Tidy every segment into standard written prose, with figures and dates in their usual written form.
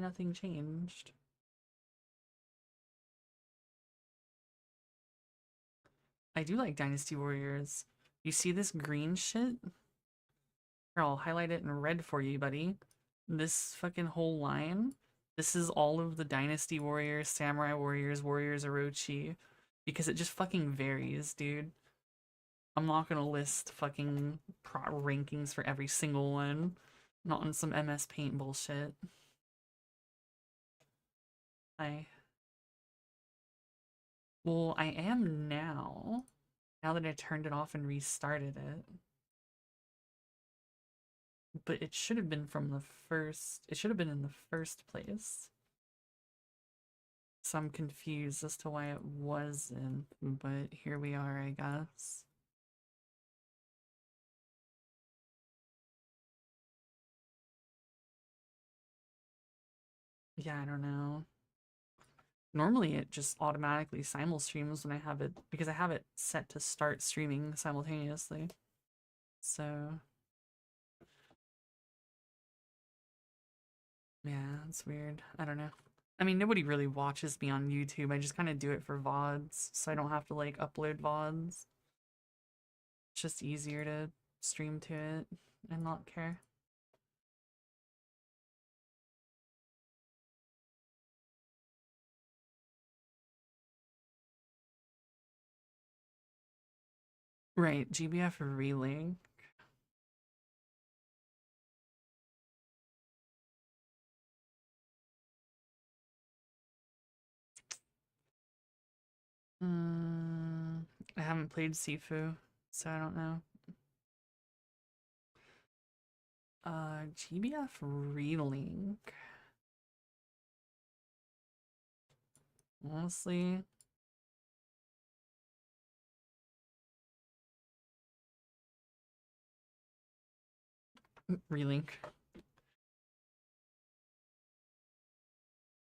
nothing changed. I do like Dynasty Warriors. You see this green shit? Here, I'll highlight it in red for you, buddy. This fucking whole line. This is all of the Dynasty Warriors, Samurai Warriors, Warriors Orochi. Because it just fucking varies, dude. I'm not gonna list fucking rankings for every single one. Not on some MS Paint bullshit. I Well, I am now. Now that I turned it off and restarted it. But it should have been from the first. It should have been in the first place. So I'm confused as to why it wasn't. But here we are, I guess. Yeah, I don't know. Normally it just automatically simul streams when I have it, because I have it set to start streaming simultaneously. So yeah, it's weird. I don't know. I mean, nobody really watches me on YouTube. I just kind of do it for VODs, so I don't have to like upload VODs. It's just easier to stream to it and not care. Right, GBF relink. I haven't played Sifu, so I don't know. GBF relink. Honestly, relink.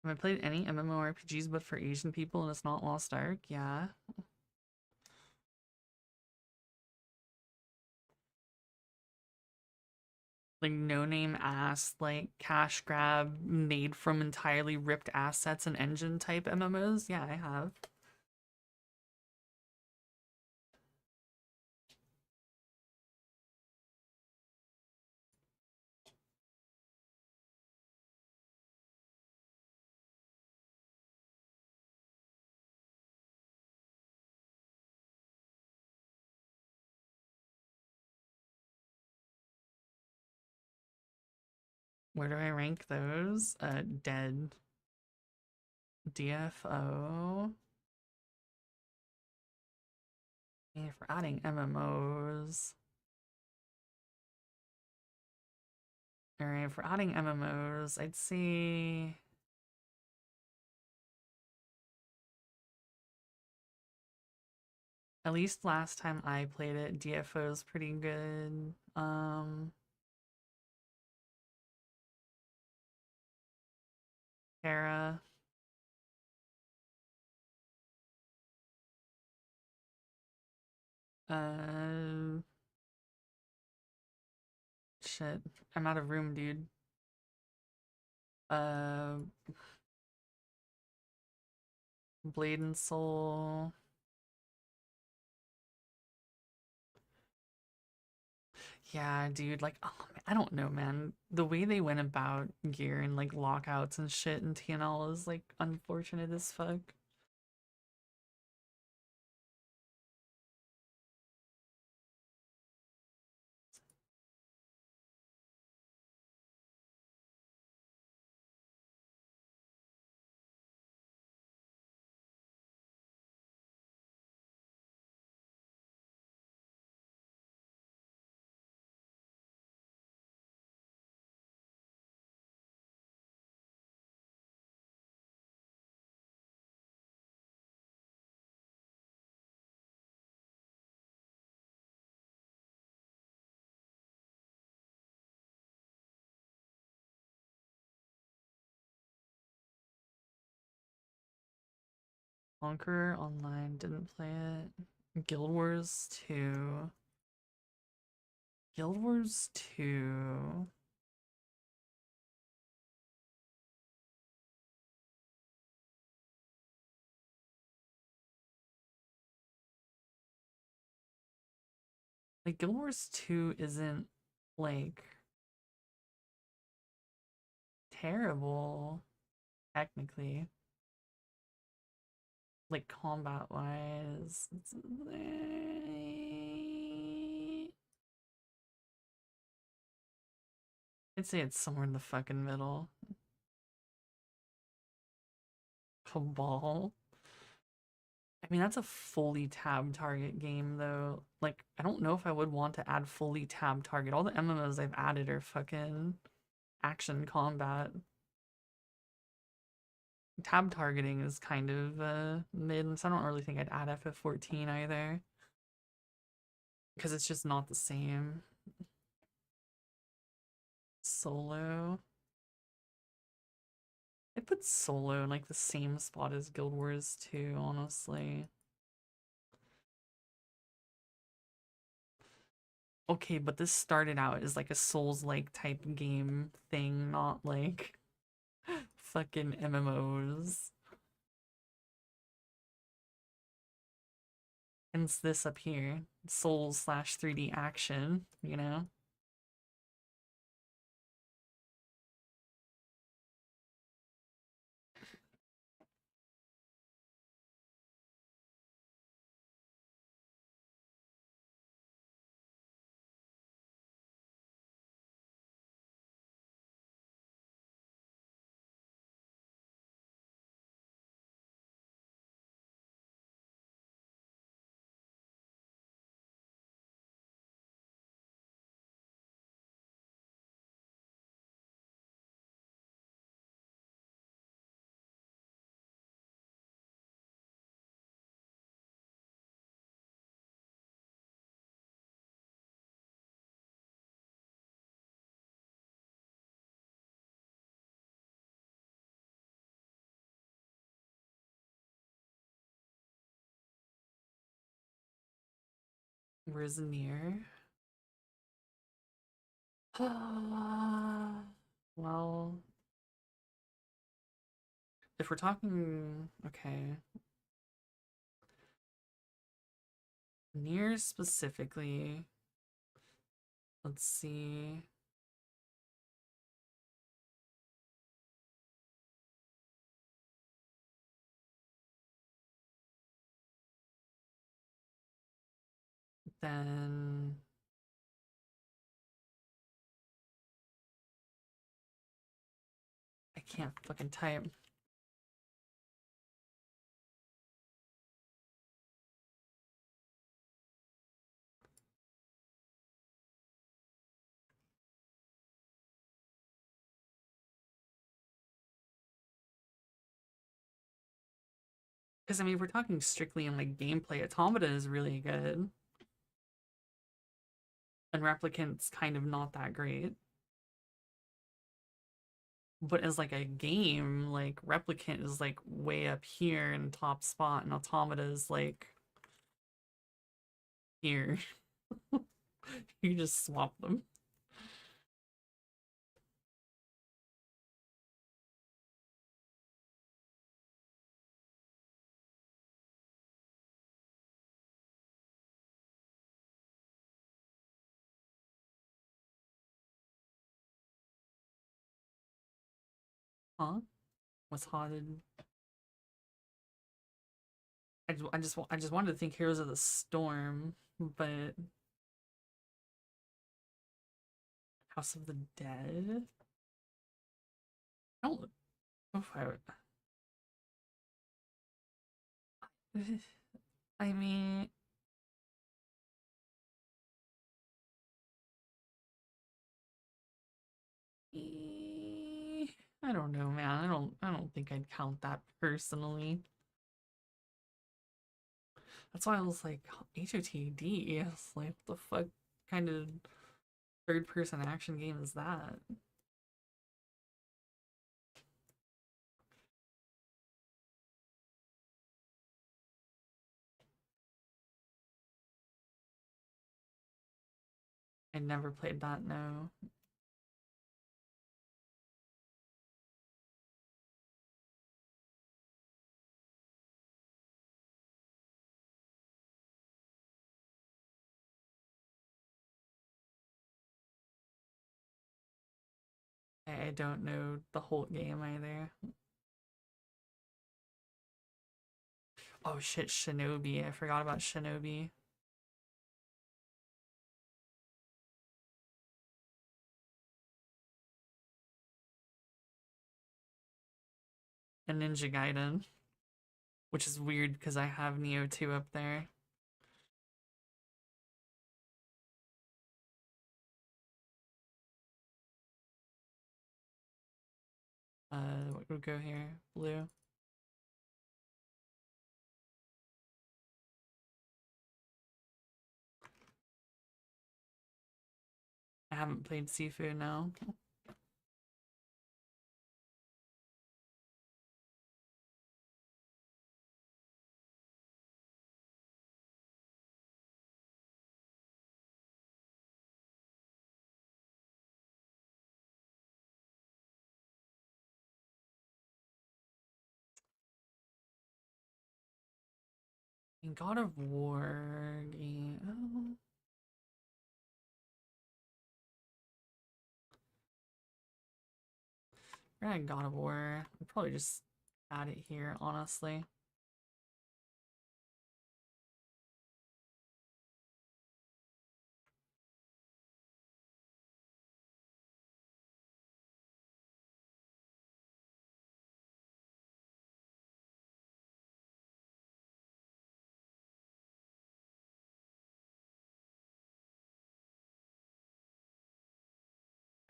Have I played any MMORPGs but for Asian people and it's not Lost Ark? Yeah. Like no-name ass, like cash grab made from entirely ripped assets and engine type MMOs? Yeah, I have. Where do I rank those? Dead. DFO. Hey, for adding MMOs. Alright, for adding MMOs, I'd say at least last time I played it, DFO is pretty good. Terra. Uh, Shit. I'm out of room, dude. Uh, Blade and Soul. Yeah, dude, like, oh, I don't know, man. The way they went about gear and like lockouts and shit in TNL is like unfortunate as fuck. Conqueror Online, didn't play it. Guild Wars 2. Guild Wars 2. Like, Guild Wars 2 isn't, like, terrible, technically. Like, combat-wise. I'd say it's somewhere in the fucking middle. Cabal. I mean, that's a fully tab target game, though. Like, I don't know if I would want to add fully tab target. All the MMOs I've added are fucking action combat. Tab targeting is kind of mid, so I don't really think I'd add FF14 either. Because it's just not the same. Solo. I put solo in like the same spot as Guild Wars 2, honestly. Okay, but this started out as like a Souls-like type game thing, not like fucking MMOs. Hence this up here. Souls slash 3D action, you know? Where's near? Well, if we're talking, okay, near specifically, let's see. Then I can't fucking type. Because I mean, if we're talking strictly in like gameplay, Automata is really good. And Replicant's kind of not that great. But as like a game, like Replicant is like way up here in top spot, and Automata is like here. You just swap them. Huh? What's haunted? I just wanted to think Heroes of the Storm, but House of the Dead? I don't know if I would. I mean, I don't know, man. I don't think I'd count that personally. That's why I was like, HOTD. It's like, what the fuck kind of third person action game is that? I never played that, no. I don't know the whole game either. Oh shit, Shinobi. I forgot about Shinobi. And Ninja Gaiden. Which is weird because I have Neo 2 up there. What would go here? Blue. I haven't played Sifu now. In God of War game. Oh. We're at God of War. I'll probably just add it here, honestly.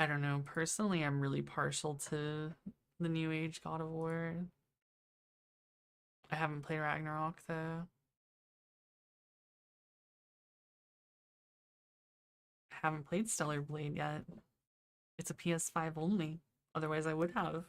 I don't know. Personally, I'm really partial to the New Age God of War. I haven't played Ragnarok though. I haven't played Stellar Blade yet. It's a PS5 only. Otherwise, I would have.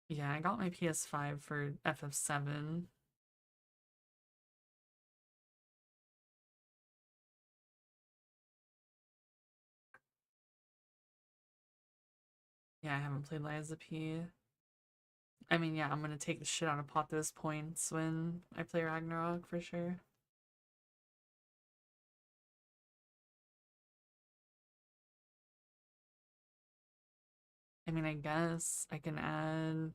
Yeah, I got my PS5 for FF7. Yeah, I haven't played Liza P. I mean, yeah, I'm gonna take the shit out of Pothos points when I play Ragnarok for sure. I mean, I guess I can add.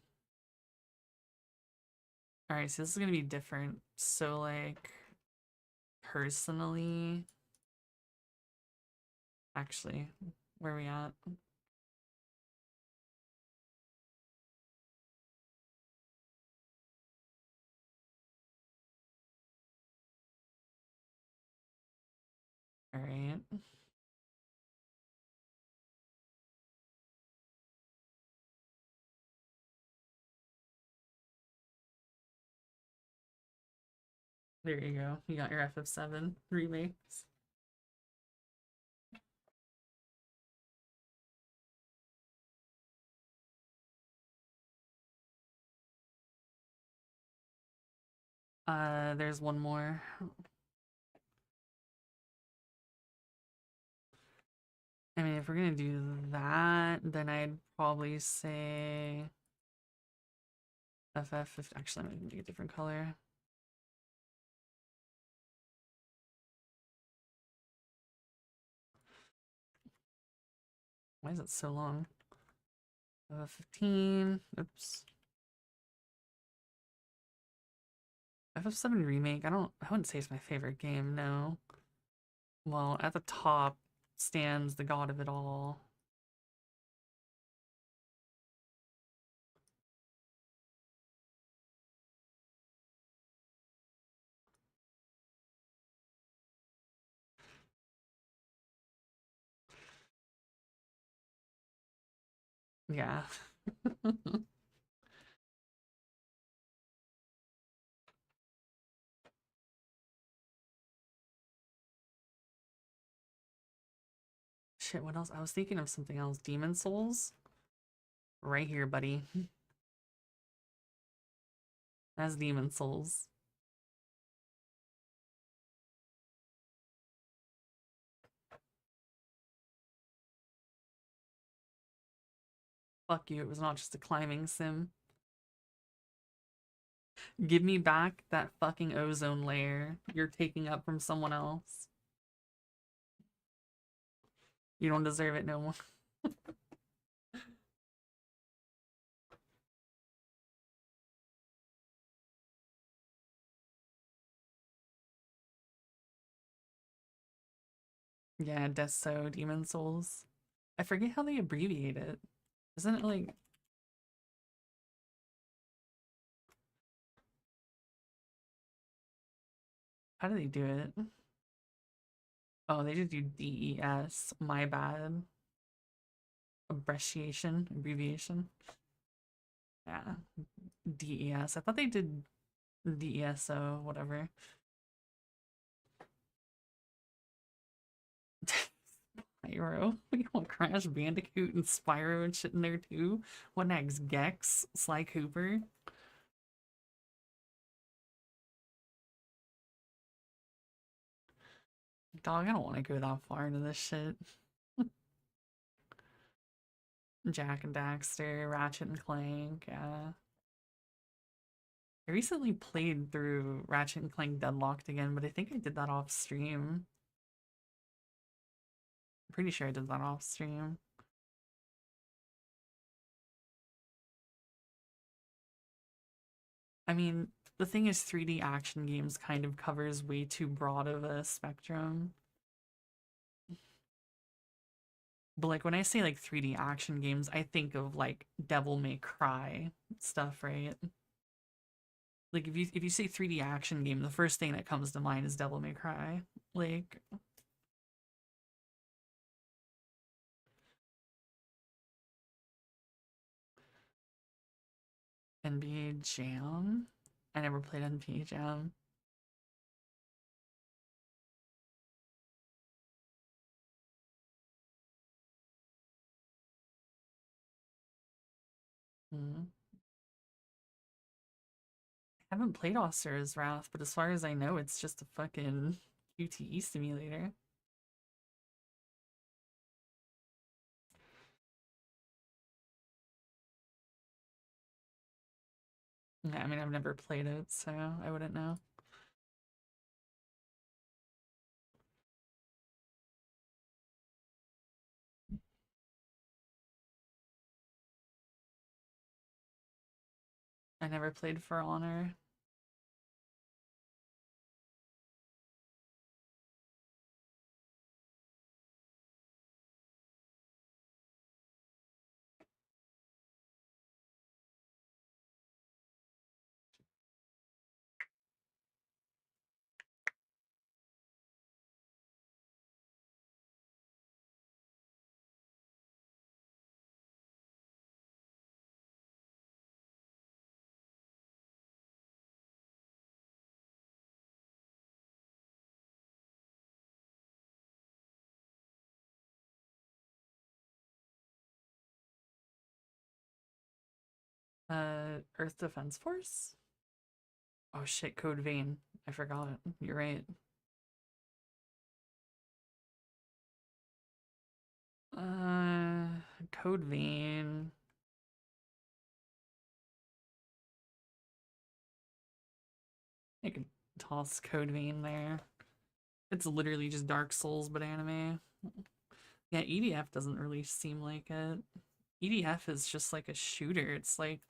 Alright, so this is gonna be different. So, like, personally, actually, where are we at? Alright. There you go. You got your FF7 remakes. There's one more. I mean, if we're gonna do that, then I'd probably say FF. Actually, I'm gonna make a different color. Why is it so long? 15. Oops. FF7 Remake. I wouldn't say it's my favorite game, no. Well, at the top stands the god of it all. Yeah. Shit, what else? I was thinking of something else. Demon Souls? Right here, buddy. That's demon souls. Fuck you, it was not just a climbing sim. Give me back that fucking ozone layer you're taking up from someone else. You don't deserve it no more. Yeah, Deso, Demon Souls. I forget how they abbreviate it. Isn't it like... How do they do it? Oh, they just do DES. My bad. Abbreviation. Yeah. DES. I thought they did DESO, whatever. Spyro. We want Crash Bandicoot and Spyro and shit in there too. What next? Gex? Sly Cooper? Dog, I don't want to go that far into this shit. Jack and Daxter, Ratchet and Clank, yeah. I recently played through Ratchet and Clank Deadlocked again, but I think I did that off stream. I'm pretty sure I did that off stream. I mean, the thing is 3D action games kind of covers way too broad of a spectrum. But like when I say like 3D action games, I think of like Devil May Cry stuff, right? Like if you say 3D action game, the first thing that comes to mind is Devil May Cry. Like NBA Jam. I never played NBA Jam. Hmm. I haven't played Ausura's Wrath, but as far as I know, it's just a fucking QTE simulator. Yeah, I mean, I've never played it, so I wouldn't know. I never played For Honor. Earth Defense Force? Oh shit, Code Vein. I forgot. You're right. Uh, Code Vein. I could toss Code Vein there. It's literally just Dark Souls, but anime. Yeah, EDF doesn't really seem like it. EDF is just like a shooter. It's like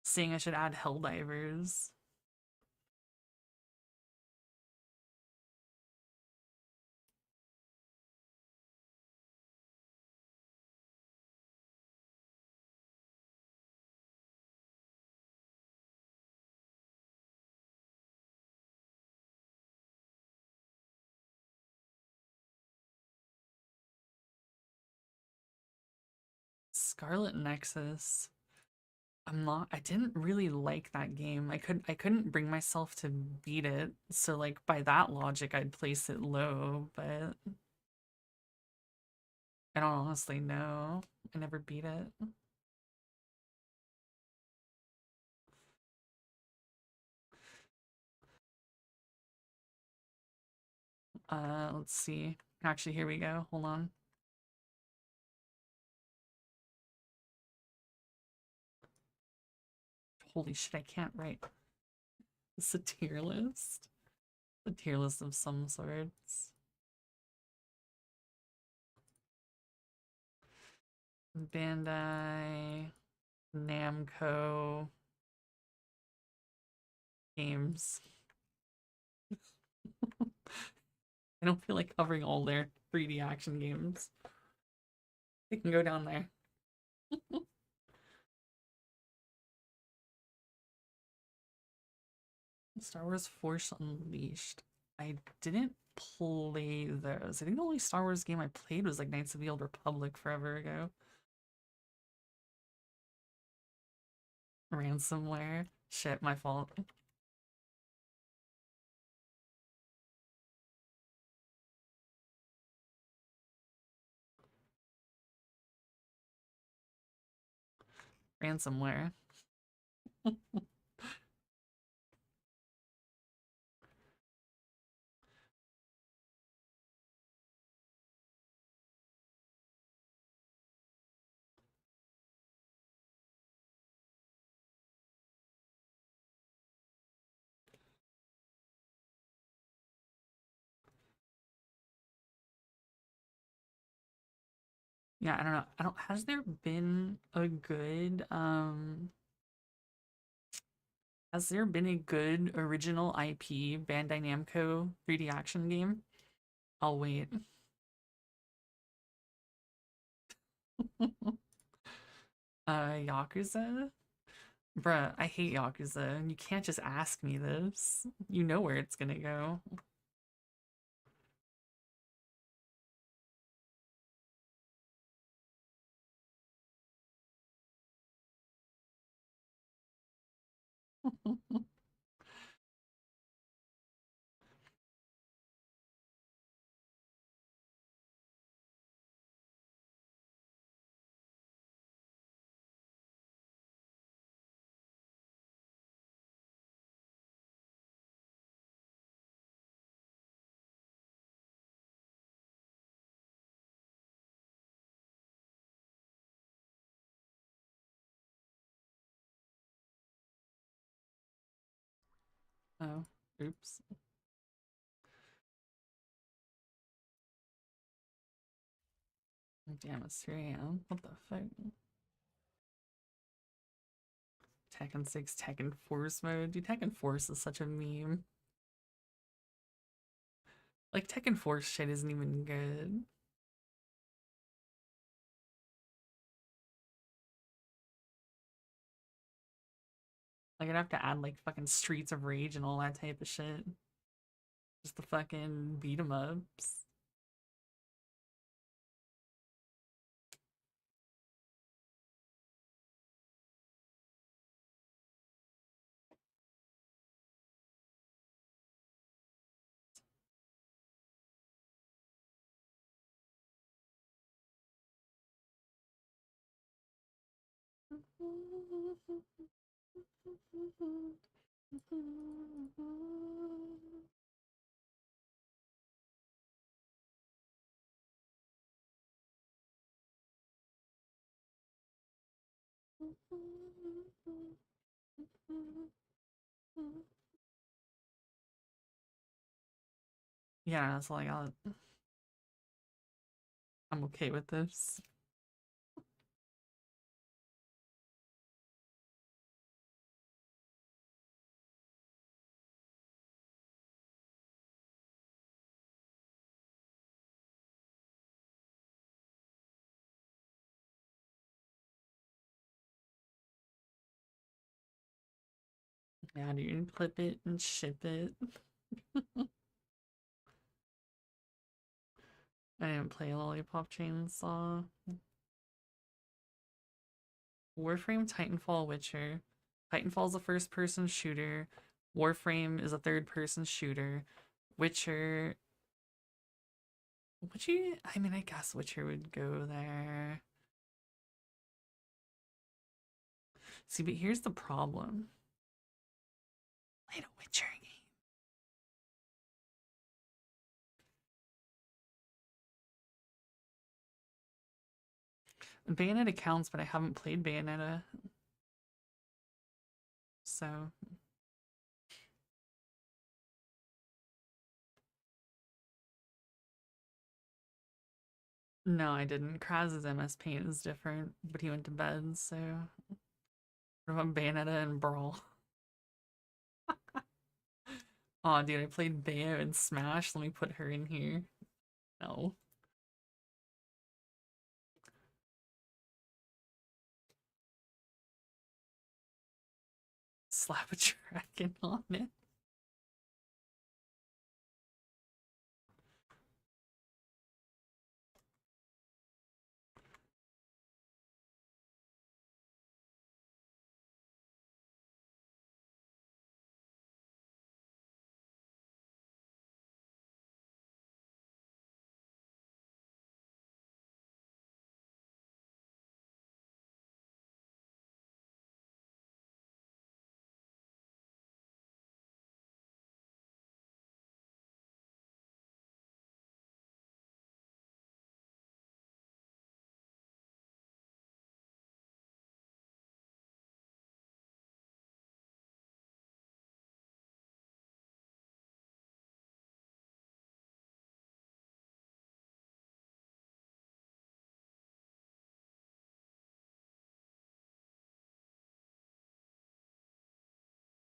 saying I should add Helldivers. Scarlet Nexus. I didn't really like that game. I couldn't bring myself to beat it. So like by that logic I'd place it low, but I don't honestly know. I never beat it. Let's see. Actually, here we go. Hold on. Holy shit, I can't write. It's a tier list. A tier list of some sorts. Bandai Namco games. I don't feel like covering all their 3D action games. They can go down there. Star Wars Force Unleashed. I didn't play those. I think the only Star Wars game I played was like Knights of the Old Republic forever ago. Ransomware. Shit, my fault. Ransomware. Yeah, I don't know. I don't has there been a good has there been a good original IP Bandai Namco 3D action game? I'll wait. Yakuza? Bruh, I hate Yakuza. You can't just ask me this. You know where it's gonna go. Oh, oops. Damn, it's 3 a.m. What the fuck? Tekken 6, Tekken Force mode. Dude, Tekken Force is such a meme. Like, Tekken Force shit isn't even good. Like, I'd have to add, like, fucking Streets of Rage and all that type of shit. Just the fucking beat 'em ups. Yeah, that's all I got. I'm okay with this. Yeah, dude, clip it and ship it. I didn't play Lollipop Chainsaw. Warframe, Titanfall, Witcher. Titanfall's a first person shooter. Warframe is a third person shooter. Witcher. Would you? I mean, I guess Witcher would go there. See, but here's the problem. Played a Witcher game. Bayonetta counts, but I haven't played Bayonetta. So no, I didn't. Kraz's MS Paint is different, but he went to bed, so what about Bayonetta and Brawl? Oh dude, I played Bayo in Smash. Let me put her in here. No. Slap a dragon on it.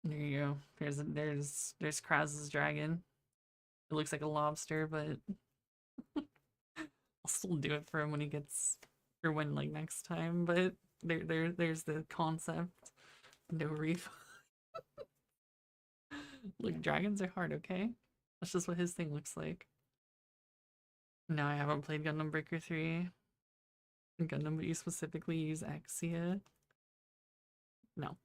There you go. There's Kraz's dragon. It looks like a lobster, but I'll still do it for him when he gets or when like next time. But there's the concept. No reef. Look, dragons are hard, okay? That's just what his thing looks like. No, I haven't played Gundam Breaker 3. Gundam, but you specifically use Exia? No.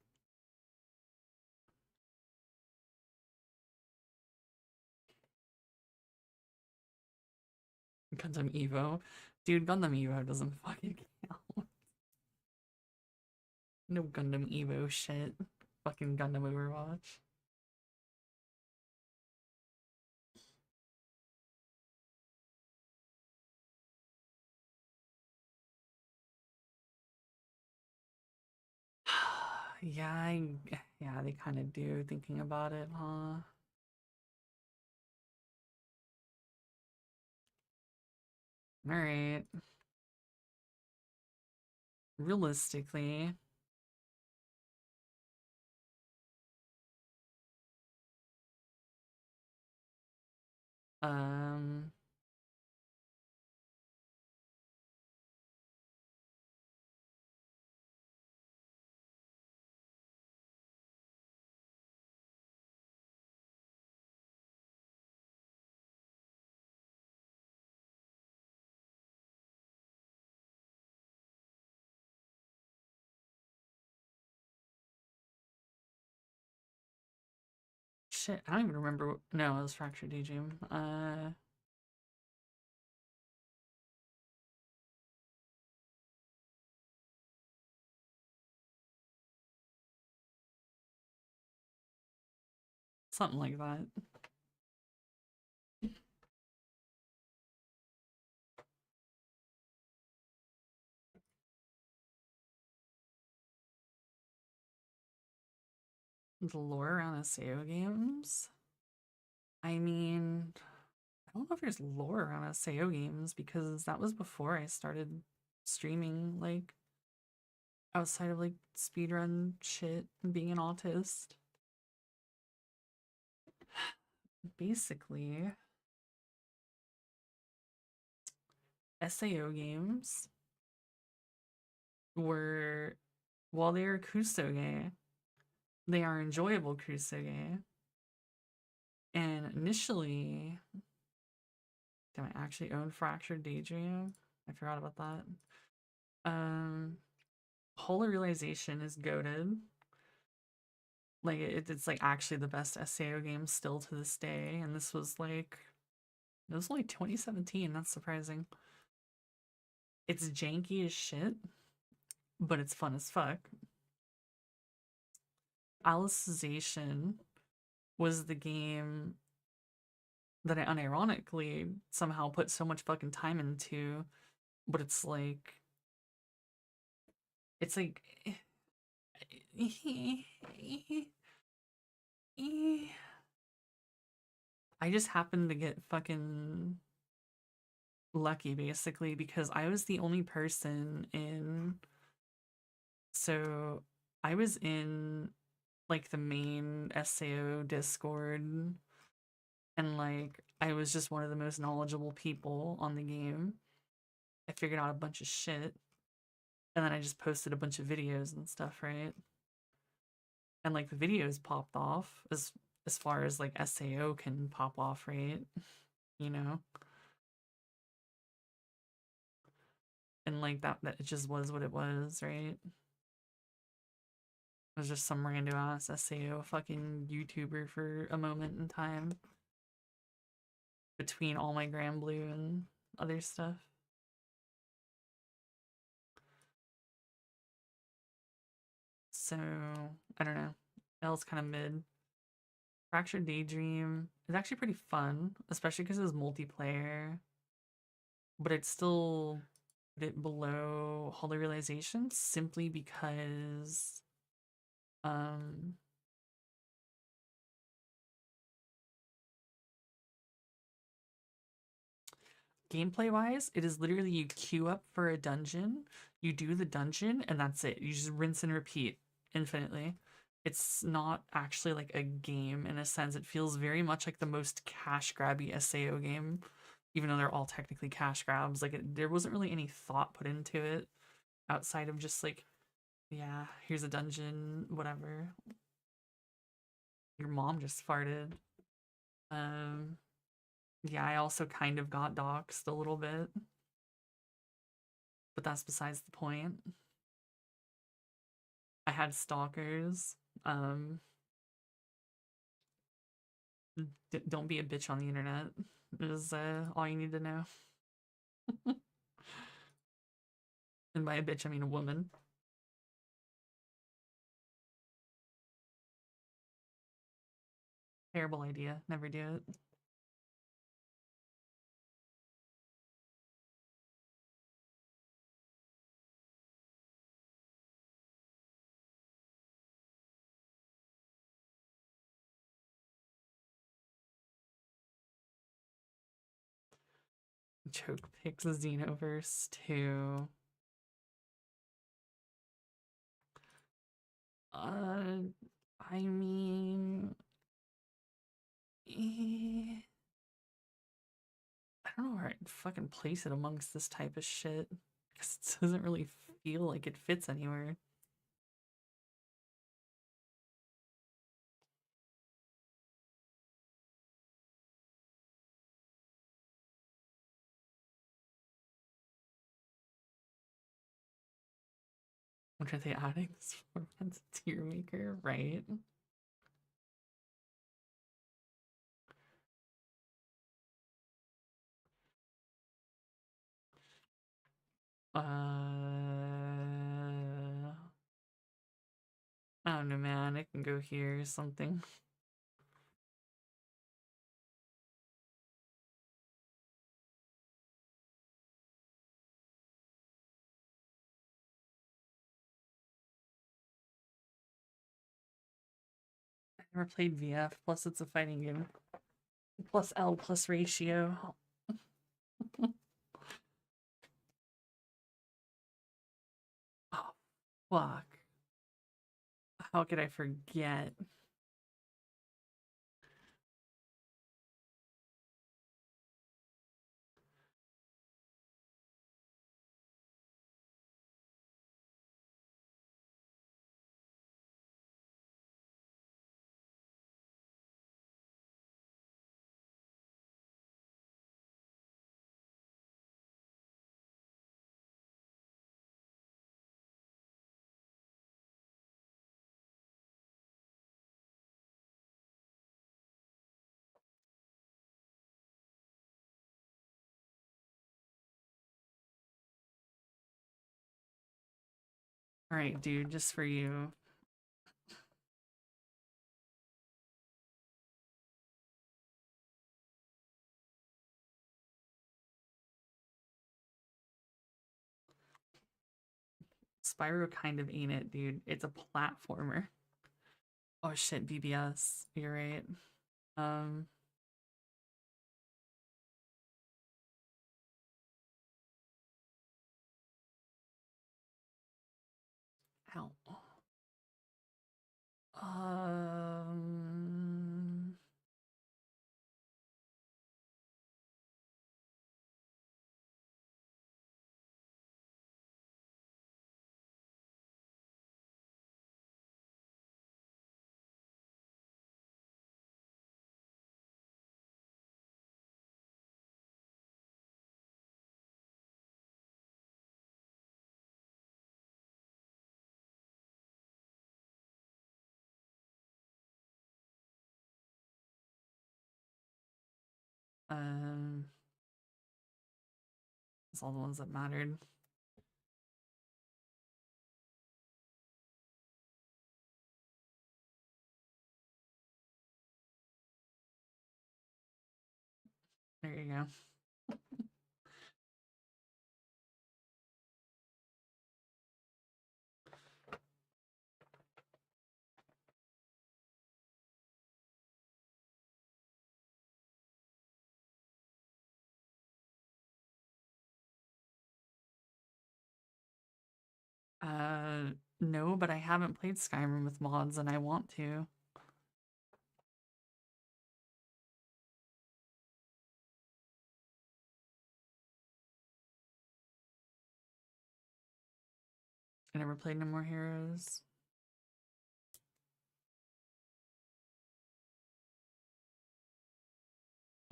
Gundam Evo. Dude, Gundam Evo doesn't fucking count. No Gundam Evo shit. Fucking Gundam Overwatch. Yeah, yeah, they kind of do, thinking about it, huh? Alright. Realistically, um, shit, I don't even remember no, it was Fractured Daydream. Something like that. The lore around SAO games? I mean, I don't know if there's lore around SAO games because that was before I started streaming, like, outside of, like, speedrun shit and being an autist. Basically, SAO games were, while they are kusoge, they are enjoyable kusoge. And initially, damn, I actually owned Fractured Daydream. I forgot about that. Holy Realization is goated. Like it's like actually the best SAO game still to this day, and this was like it was only 2017. That's surprising. It's janky as shit, but it's fun as fuck. Alicization was the game that I unironically somehow put so much fucking time into, but it's like It's like I just happened to get fucking lucky basically because I was the only person in so I was in like the main SAO Discord and like I was just one of the most knowledgeable people on the game. I figured out a bunch of shit and then I just posted a bunch of videos and stuff, right? And like the videos popped off as far as like SAO can pop off, right? You know? And like that it just was what it was, right? It was just some random ass SAO fucking YouTuber for a moment in time between all my Grand Blue and other stuff. So I don't know. L's kind of mid. Fractured Daydream is actually pretty fun, especially because it was multiplayer. But I'd still put it below Holy Realization simply because um gameplay wise, it is literally you queue up for a dungeon, you do the dungeon, and that's it. You just rinse and repeat infinitely. It's not actually like a game in a sense. It feels very much like the most cash grabby SAO game, even though they're all technically cash grabs. Like there wasn't really any thought put into it outside of just like, yeah, here's a dungeon, whatever. Your mom just farted. Um, yeah, I also kind of got doxxed a little bit, but that's besides the point. I had stalkers. Um, don't be a bitch on the internet is all you need to know. And by a bitch, I mean a woman. Terrible idea. Never do it. Choke picks Xenoverse 2. Uh, I mean, I don't know where I'd fucking place it amongst this type of shit. Because it doesn't really feel like it fits anywhere. What are they adding this for? It's a tier maker, right? I don't know, man. It can go here or something. I never played VF, plus it's a fighting game. Plus L plus ratio. Oh, fuck. How could I forget? Alright, dude, just for you. Spyro kind of ain't it, dude. It's a platformer. Oh shit, BBS. You're right. Um, ow. Um, um, it's all the ones that mattered. There you go. No, but I haven't played Skyrim with mods and I want to. I never played No More Heroes.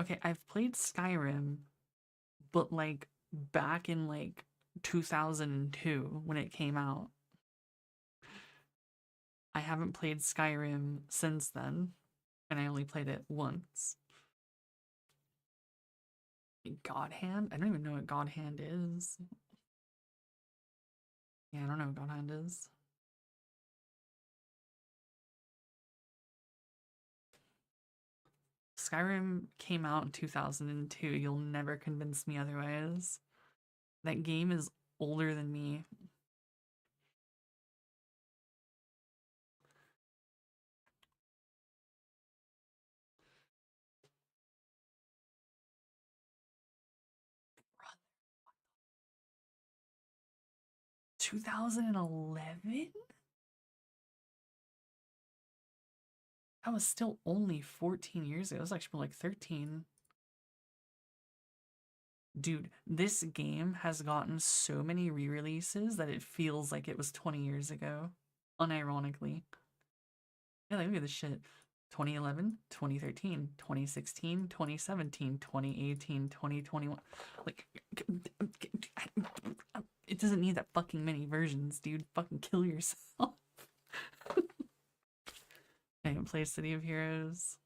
Okay, I've played Skyrim, but like back in like 2002 when it came out. I haven't played Skyrim since then, and I only played it once. God Hand? I don't even know what God Hand is. Yeah, I don't know what God Hand is. Skyrim came out in 2002. You'll never convince me otherwise. That game is older than me. Brother, 2011? That was still only 14 years ago. It was actually more like 13. Dude, this game has gotten so many re-releases that it feels like it was 20 years ago. Unironically. Yeah, like, look at this shit. 2011, 2013, 2016, 2017, 2018, 2021. Like, it doesn't need that fucking many versions, dude. Fucking kill yourself. I can play City of Heroes.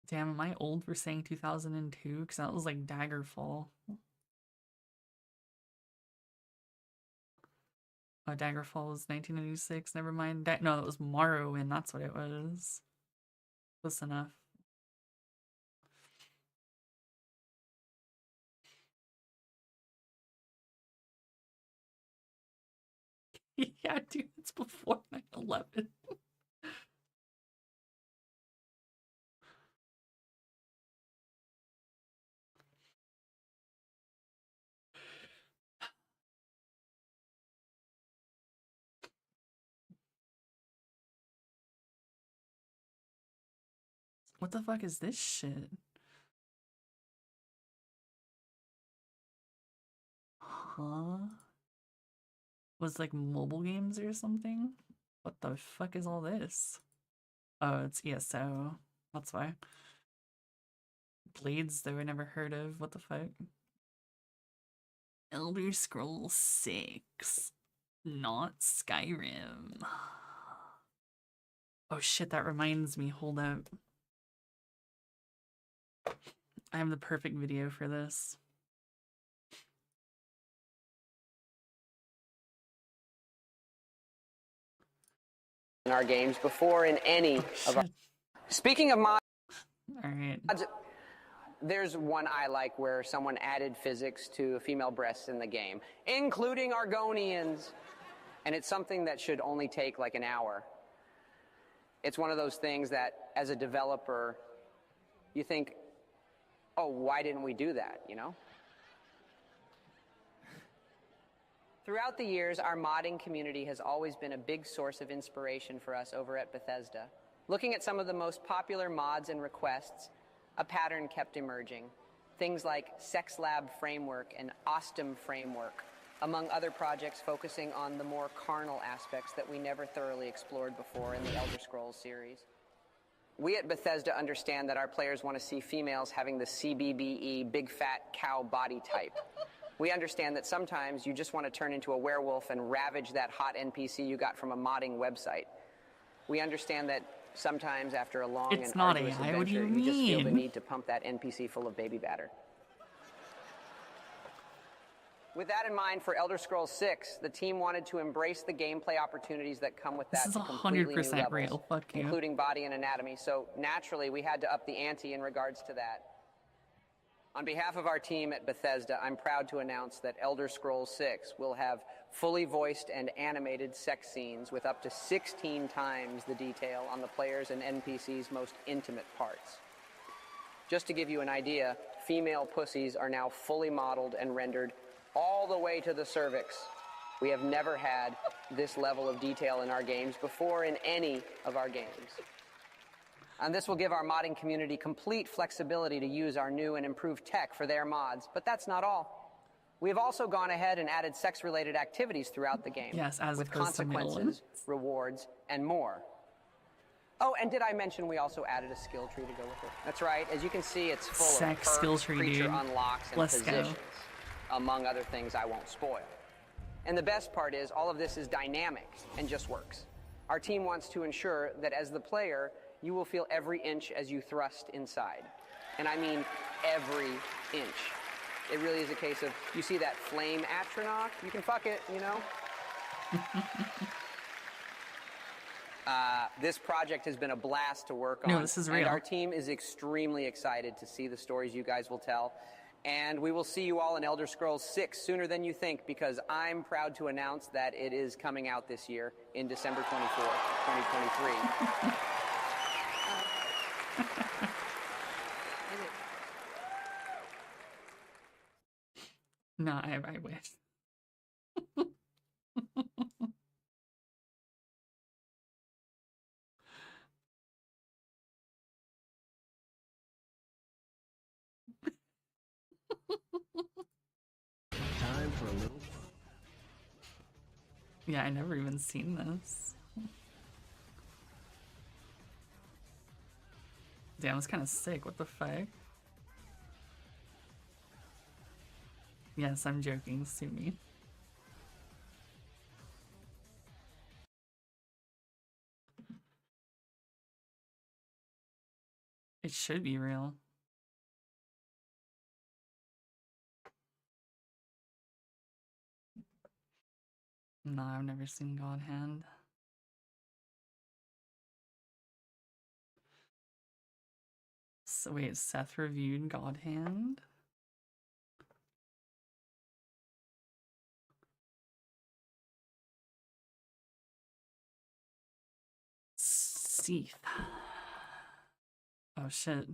Damn, am I old for saying 2002? Because that was like Daggerfall. Oh, Daggerfall was 1996. Never mind. No, that was Morrowind. That's what it was. Close enough. Yeah, dude, it's before 9/11. What the fuck is this shit? Huh? Was like mobile games or something? What the fuck is all this? Oh, it's ESO. That's why. Blades, though, I never heard of. What the fuck? Elder Scrolls 6. Not Skyrim. Oh shit, that reminds me. Hold up. I have the perfect video for this. in our games before in any of our... Speaking of mods, all right. There's one I like where someone added physics to female breasts in the game, including Argonians. And it's something that should only take like an hour. It's one of those things that, as a developer, you think, oh, why didn't we do that, you know? Throughout the years, our modding community has always been a big source of inspiration for us over at Bethesda. Looking at some of the most popular mods and requests, a pattern kept emerging. Things like Sex Lab Framework and Ostem Framework, among other projects focusing on the more carnal aspects that we never thoroughly explored before in the Elder Scrolls series. We at Bethesda understand that our players want to see females having the CBBE, big fat cow body type. We understand that sometimes you just want to turn into a werewolf and ravage that hot NPC you got from a modding website. We understand that sometimes after a long and arduous adventure, you just feel the need to pump that NPC full of baby batter. With that in mind, for Elder Scrolls 6, the team wanted to embrace the gameplay opportunities that come with that to completely new levels, including body and anatomy. So naturally, we had to up the ante in regards to that. On behalf of our team at Bethesda, I'm proud to announce that Elder Scrolls 6 will have fully voiced and animated sex scenes with up to 16 times the detail on the players' and NPCs' most intimate parts. Just to give you an idea, female pussies are now fully modeled and rendered all the way to the cervix. We have never had this level of detail in our games before in any of our games. And this will give our modding community complete flexibility to use our new and improved tech for their mods. But that's not all. We have also gone ahead and added sex-related activities throughout the game, with consequences, rewards, and more. Oh, and did I mention we also added a skill tree to go with it? That's right. As you can see, it's full of perks, creature unlocks, and positions, among other things I won't spoil. And the best part is, all of this is dynamic and just works. Our team wants to ensure that as the player, you will feel every inch as you thrust inside. And I mean every inch. It really is a case of, you see that flame atronach? You can fuck it, you know? This project has been a blast to work on. No, this is real. And our team is extremely excited to see the stories you guys will tell. And we will see you all in Elder Scrolls 6 sooner than you think, because I'm proud to announce that it is coming out this year in December 24th, 2023. No, I wish. Time for a little fun. Yeah, I never even seen this. Damn, it's kind of sick. What the fuck? Yes, I'm joking. Sue me. It should be real. No, I've never seen God Hand. So wait, Seth reviewed God Hand? Seath. Oh shit.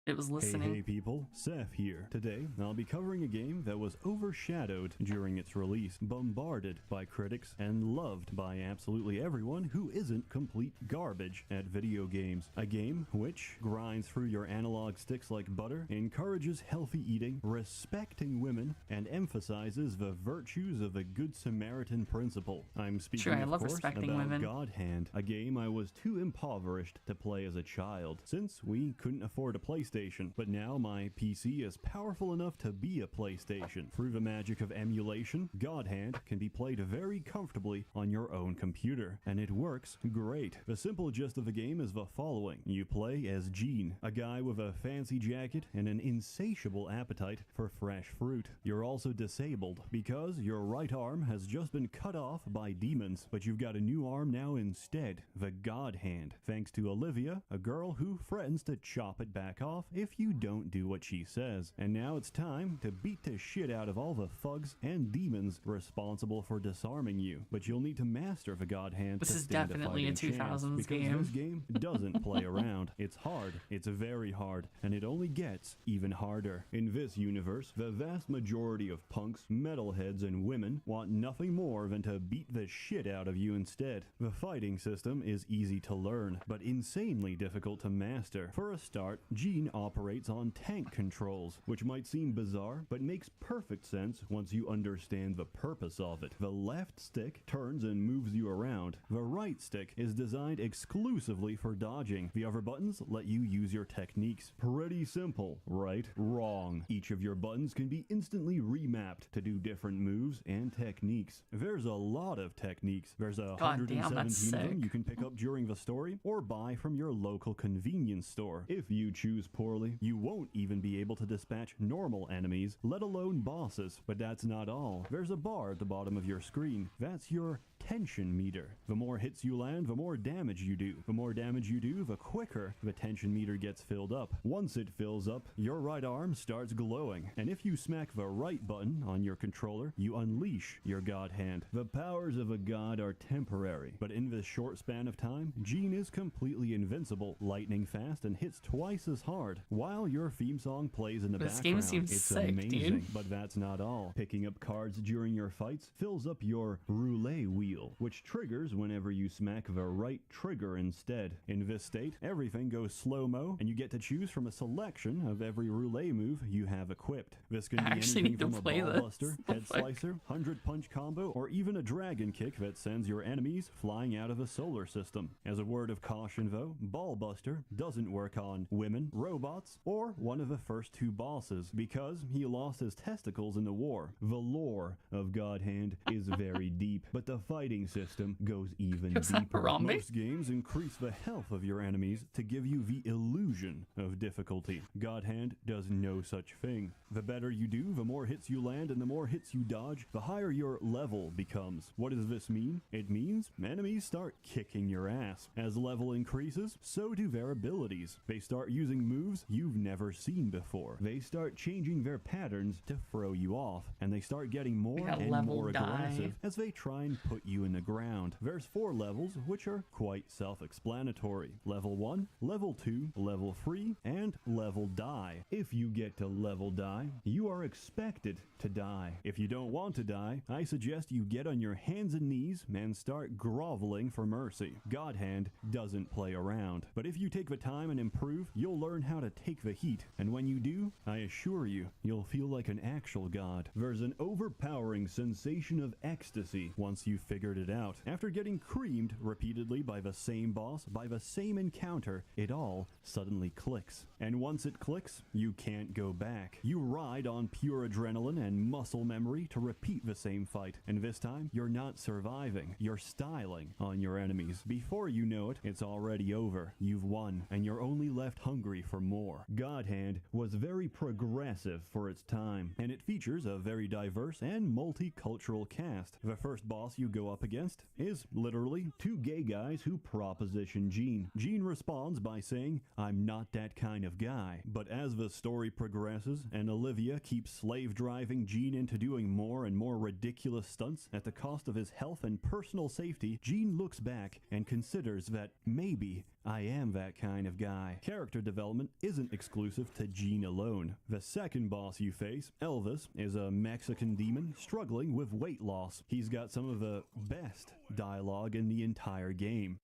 It was listening. Hey people, Seth here. Today, I'll be covering a game that was overshadowed during its release, bombarded by critics, and loved by absolutely everyone who isn't complete garbage at video games. A game which grinds through your analog sticks like butter, encourages healthy eating, respecting women, and emphasizes the virtues of a Good Samaritan principle. I'm speaking, of course, about God Hand, a game I was too impoverished to play as a child. Since we couldn't afford a PlayStation PlayStation, but now my PC is powerful enough to be a PlayStation. Through the magic of emulation, God Hand can be played very comfortably on your own computer, and it works great. The simple gist of the game is the following. You play as Gene, a guy with a fancy jacket and an insatiable appetite for fresh fruit. You're also disabled because your right arm has just been cut off by demons, but you've got a new arm now instead, the God Hand, thanks to Olivia, a girl who threatens to chop it back off if you don't do what she says. And now it's time to beat the shit out of all the thugs and demons responsible for disarming you. But you'll need to master the God Hand. This is definitely a 2000s game. This game doesn't play around. It's hard. It's very hard. And it only gets even harder. In this universe, the vast majority of punks, metalheads, and women want nothing more than to beat the shit out of you instead. The fighting system is easy to learn, but insanely difficult to master. For a start, Gene operates on tank controls, which might seem bizarre, but makes perfect sense once you understand the purpose of it. The left stick turns and moves you around. The right stick is designed exclusively for dodging. The other buttons let you use your techniques. Pretty simple, right? Wrong. Each of your buttons can be instantly remapped to do different moves and techniques. There's a lot of techniques. There's 117 of them you can pick up during the story or buy from your local convenience store. If you choose poorly, you won't even be able to dispatch normal enemies, let alone bosses. But that's not all. There's a bar at the bottom of your screen. That's your tension meter. The more hits you land, the more damage you do. The more damage you do, the quicker the tension meter gets filled up. Once it fills up, your right arm starts glowing, and if you smack the right button on your controller, you unleash your God Hand. The powers of a god are temporary, but in this short span of time, Gene is completely invincible, lightning fast, and hits twice as hard. While your theme song plays in the background, game seems it's sick, amazing, dude. but that's not all. Picking up cards during your fights fills up your roulette wheel, which triggers whenever you smack the right trigger instead. In this state, everything goes slow-mo, and you get to choose from a selection of every roulette move you have equipped. This can be anything from a ball buster, head slicer, 100-punch combo, or even a dragon kick that sends your enemies flying out of a solar system. As a word of caution though, ball buster doesn't work on women, robots, or one of the first two bosses, because he lost his testicles in the war. The lore of God Hand is very deep, but the fighting system goes even deeper. Most games increase the health of your enemies to give you the illusion of difficulty. God Hand does no such thing. The better you do, the more hits you land, and the more hits you dodge, the higher your level becomes. What does this mean? It means enemies start kicking your ass. As level increases, so do their abilities. They start using moves you've never seen before. They start changing their patterns to throw you off, and they start getting more and more aggressive as they try and put you in the ground. There's 4 levels, which are quite self-explanatory. Level 1, Level 2, Level 3, and Level Die. If you get to Level Die, you are expected to die. If you don't want to die, I suggest you get on your hands and knees and start groveling for mercy. God Hand doesn't play around. But if you take the time and improve, you'll learn how to take the heat. And when you do, I assure you, you'll feel like an actual god. There's an overpowering sensation of ecstasy once you've figured it out. After getting creamed repeatedly by the same boss, by the same encounter, it all suddenly clicks. And once it clicks, you can't go back. You ride on pure adrenaline and muscle memory to repeat the same fight. And this time, you're not surviving. You're styling on your enemies. Before you know it, it's already over. You've won, and you're only left hungry for more. God Hand was very progressive for its time, and it features a very diverse and multicultural cast. The first boss you go up against is literally 2 gay guys who proposition Gene. Gene responds by saying, "I'm not that kind of guy." But as the story progresses and Olivia keeps slave driving Gene into doing more and more ridiculous stunts at the cost of his health and personal safety, Gene looks back and considers that maybe I am that kind of guy. Character development isn't exclusive to Gene alone. The second boss you face, Elvis, is a Mexican demon struggling with weight loss. He's got some of the best dialogue in the entire game.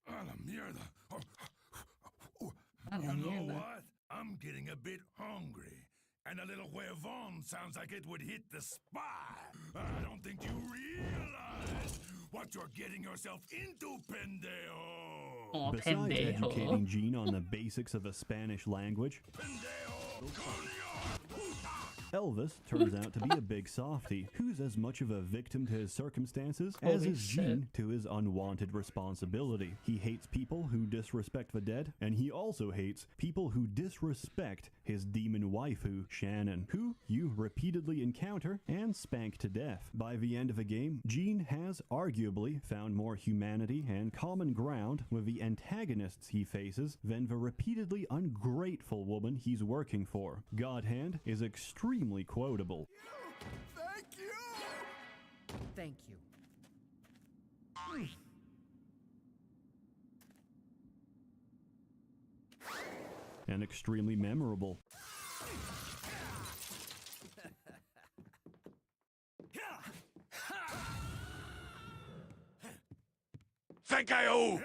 A la mierda. You know what? I'm getting a bit hungry. And a little huevon sounds like it would hit the spot. I don't think you realize what you're getting yourself into, pendejo. Oh, Besides pendejo. educating Jean on the basics of a Spanish language, Elvis turns out to be a big softie who's as much of a victim to his circumstances as Holy is shit. Jean to his unwanted responsibility. He hates people who disrespect the dead, and he also hates people who disrespect his demon waifu, Shannon, who you repeatedly encounter and spank to death. By the end of the game, Jean has arguably found more humanity and common ground with the antagonists he faces than the repeatedly ungrateful woman he's working for. Godhand is extremely quotable. Thank you! Thank you. And extremely memorable. Thank you!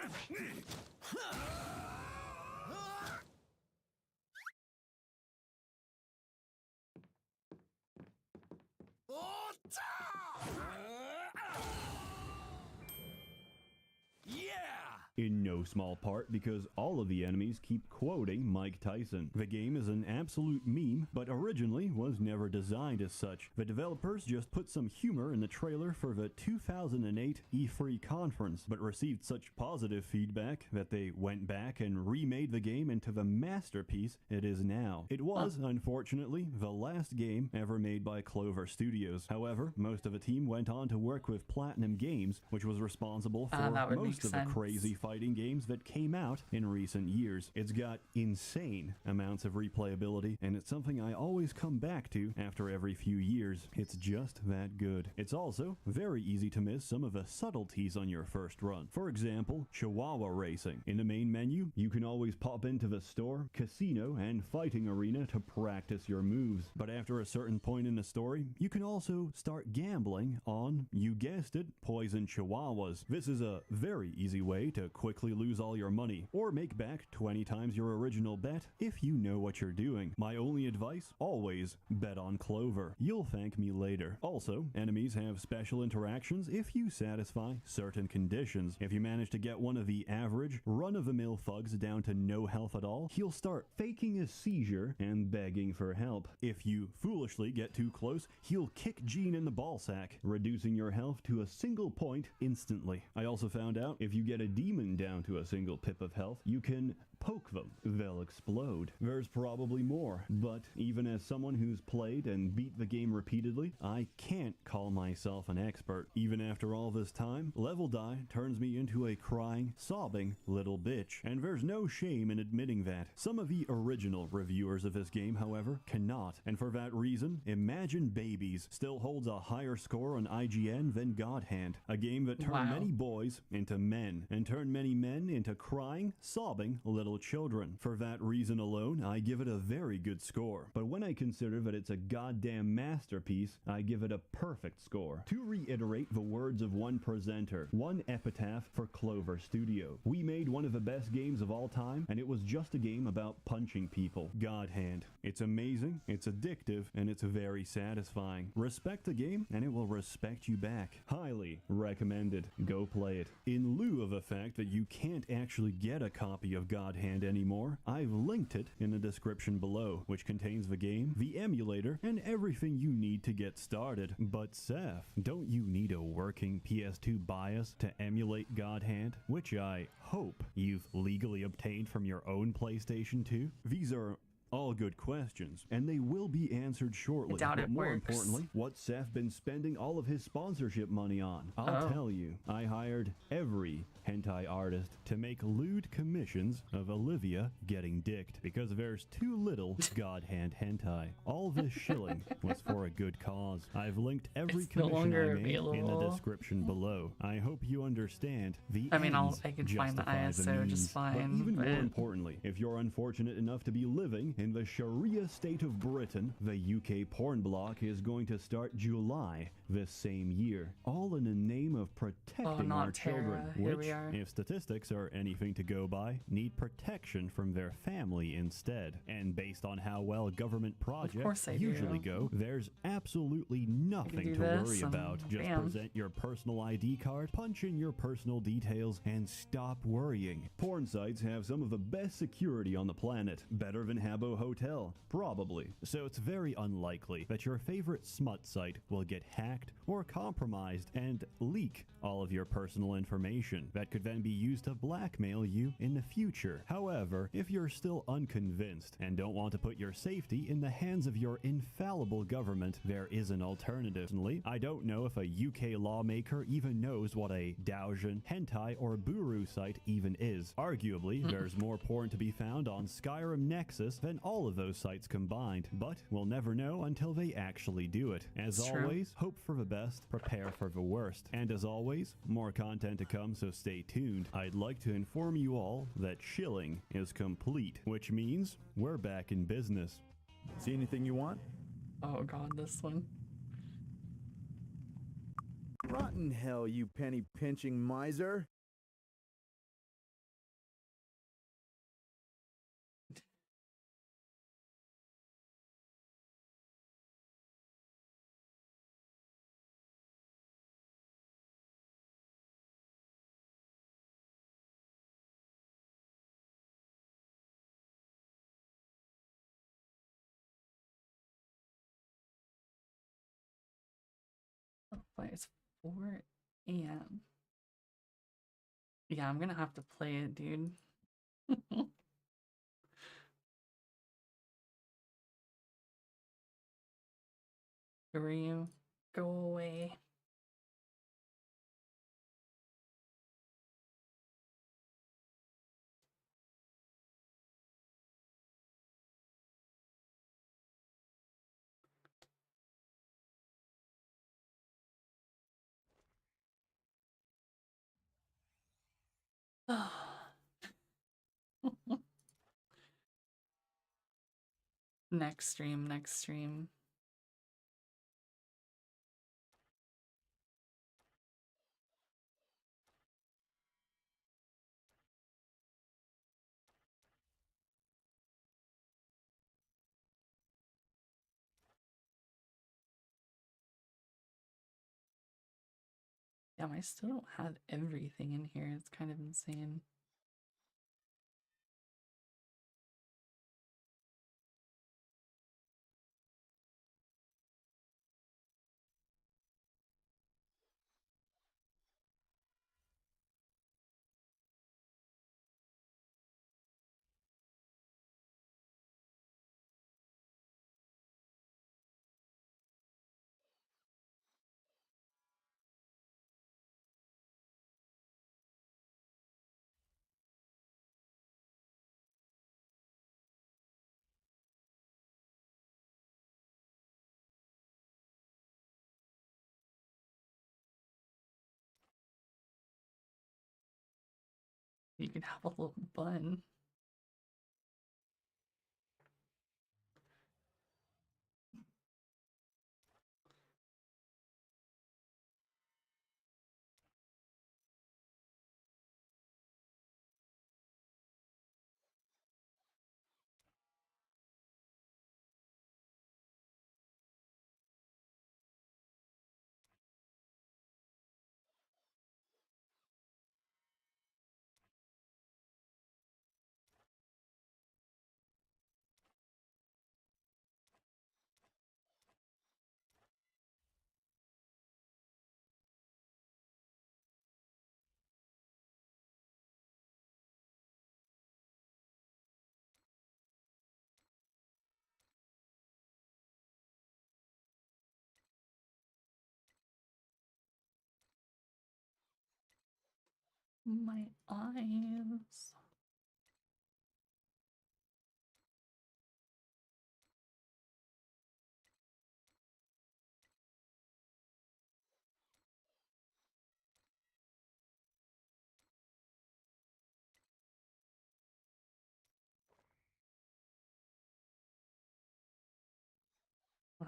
In no small part because all of the enemies keep quoting Mike Tyson. The game is an absolute meme, but originally was never designed as such. The developers just put some humor in the trailer for the 2008 E3 conference, but received such positive feedback that they went back and remade the game into the masterpiece it is now. It was, unfortunately, the last game ever made by Clover Studios. However, most of the team went on to work with Platinum Games, which was responsible for that would most make of the sense. crazy fighting games that came out in recent years. It's got insane amounts of replayability, and it's something I always come back to after every few years. It's just that good. It's also very easy to miss some of the subtleties on your first run. For example, Chihuahua racing. In the main menu, you can always pop into the store, casino, and fighting arena to practice your moves. But after a certain point in the story, you can also start gambling on, you guessed it, poison chihuahuas. This is a very easy way to quickly lose all your money, or make back 20 times your original bet if you know what you're doing. My only advice, always bet on Clover. You'll thank me later. Also, enemies have special interactions if you satisfy certain conditions. If you manage to get one of the average, run-of-the-mill thugs down to no health at all, he'll start faking a seizure and begging for help. If you foolishly get too close, he'll kick Jean in the ballsack, reducing your health to a single point instantly. I also found out if you get a demon down to a single pip of health, you can poke them. They'll explode. There's probably more, but even as someone who's played and beat the game repeatedly, I can't call myself an expert. Even after all this time, Level Die turns me into a crying, sobbing little bitch, and there's no shame in admitting that. Some of the original reviewers of this game, however, cannot, and for that reason, Imagine Babies still holds a higher score on IGN than God Hand, a game that turned many boys into men, and turned many men into crying, sobbing little children. For that reason alone, I give it a very good score. But when I consider that it's a goddamn masterpiece, I give it a perfect score. To reiterate the words of one presenter, one epitaph for Clover Studio. We made one of the best games of all time, and it was just a game about punching people. God Hand. It's amazing, it's addictive, and it's very satisfying. Respect the game, and it will respect you back. Highly recommended. Go play it. In lieu of the fact that you can't actually get a copy of God Hand anymore, I've linked it in the description below, which contains the game, the emulator, and everything you need to get started. But Seth, don't you need a working PS2 BIOS to emulate God Hand, which I hope you've legally obtained from your own PlayStation 2? These are all good questions, and they will be answered shortly. But more importantly, what's Seth been spending all of his sponsorship money on? I'll tell you. I hired every hentai artist to make lewd commissions of Olivia getting dicked, because there's too little God Hand hentai. All this shilling was for a good cause. I've linked every commission I made in the description below. I hope you understand the I can find the ISO just fine. But even more importantly, if you're unfortunate enough to be living In the Sharia state of Britain, the UK porn block is going to start July this same year, all in the name of protecting our children, which, if statistics are anything to go by, need protection from their family instead. And based on how well government projects usually go, there's absolutely nothing to worry about. Just present your personal ID card, punch in your personal details, and stop worrying. Porn sites have some of the best security on the planet, better than Habbo Hotel, probably. So it's very unlikely that your favorite smut site will get hacked or compromised and leak all of your personal information that could then be used to blackmail you in the future. However, if you're still unconvinced and don't want to put your safety in the hands of your infallible government, there is an alternative. I don't know if a UK lawmaker even knows what a Daojian, hentai, or buru site even is. Arguably, there's more porn to be found on Skyrim Nexus than all of those sites combined, but we'll never know until they actually do it. As always, hope for the best, prepare for the worst. And as always, more content to come, so stay tuned. I'd like to inform you all that shilling is complete, which means we're back in business. See anything you want? Oh god, this one. Rotten hell, you penny-pinching miser! Oh, it's 4 a.m. Yeah, I'm gonna have to play it, dude. Who are you? Go away. Next stream, next stream. Damn, I still don't have everything in here. It's kind of insane. You can have a little bun. My eyes.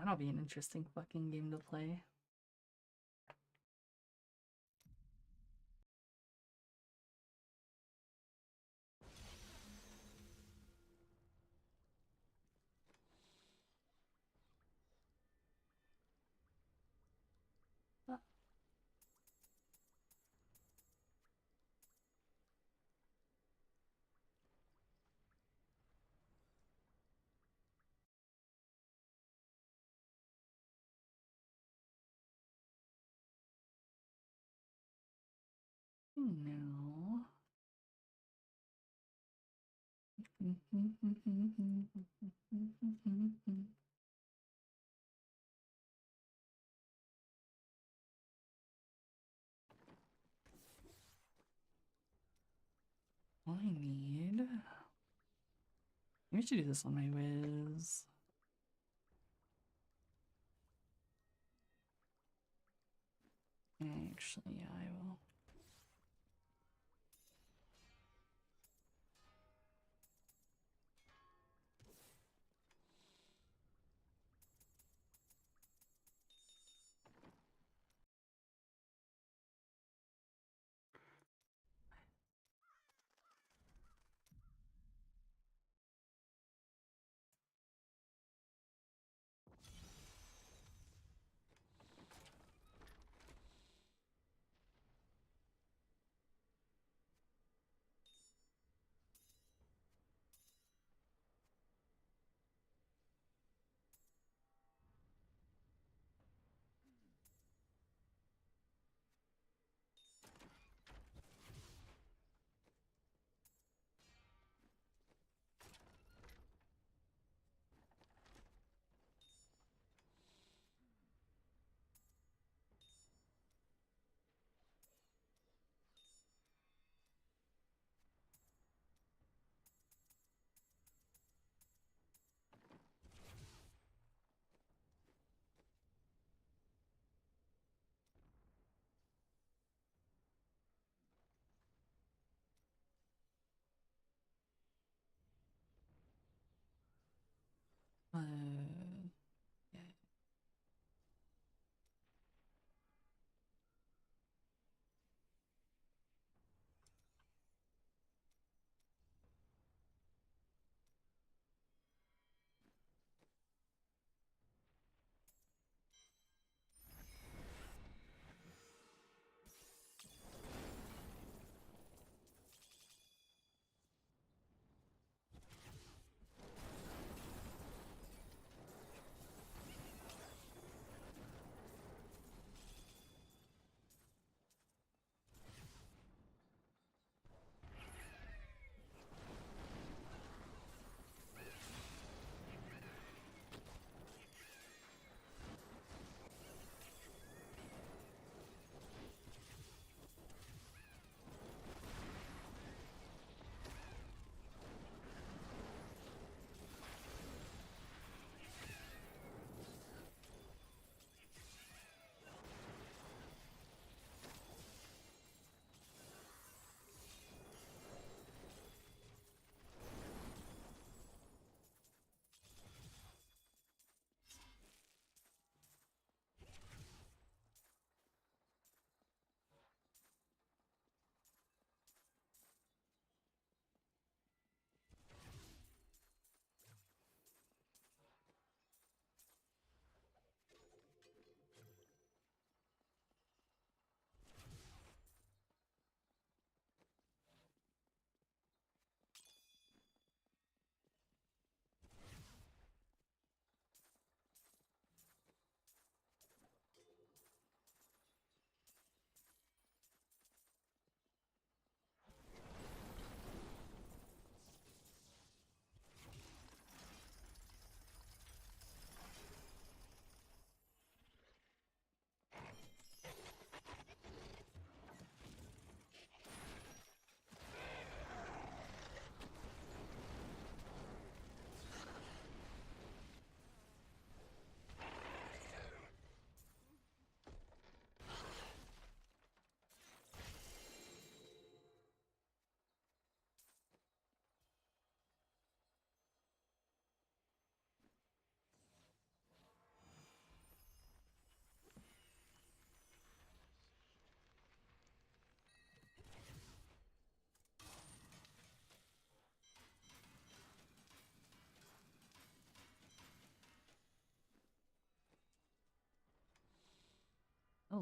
that'll be an interesting fucking game to play. No. All I need. Maybe I should do this on my whiz. Actually, yeah, I will.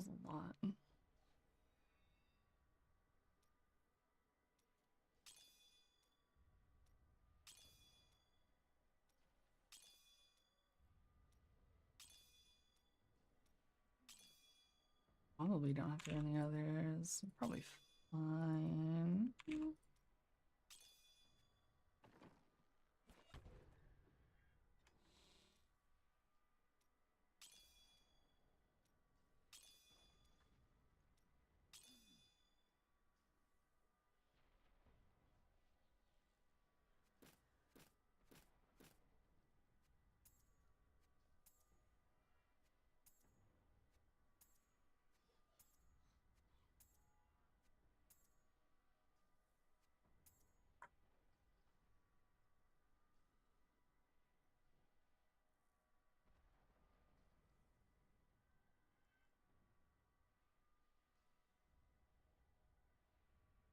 was a lot. Probably don't have to do any others. Probably fine.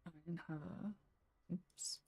I didn't have a... Oops.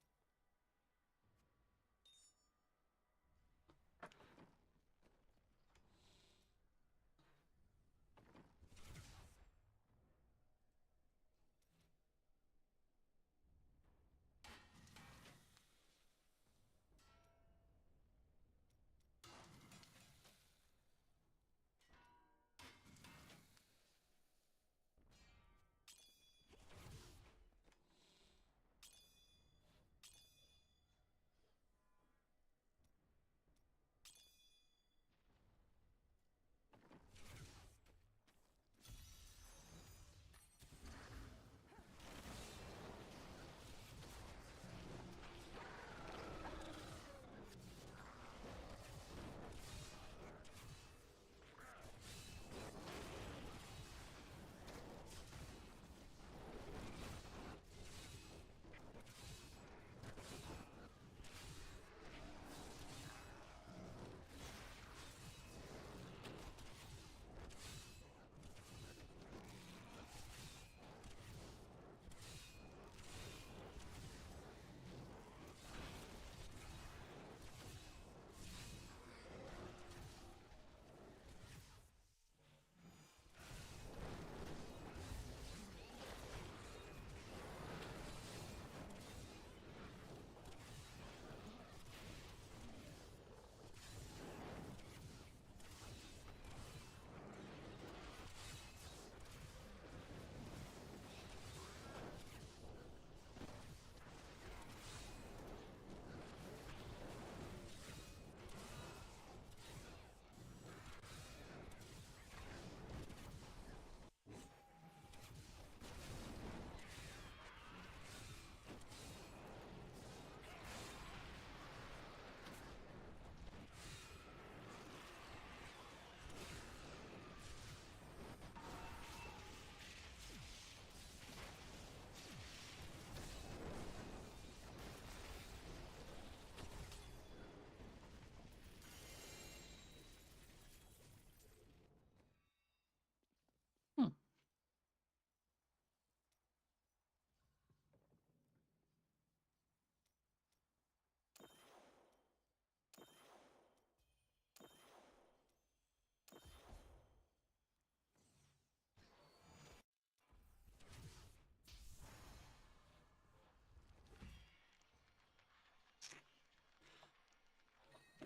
Hmm.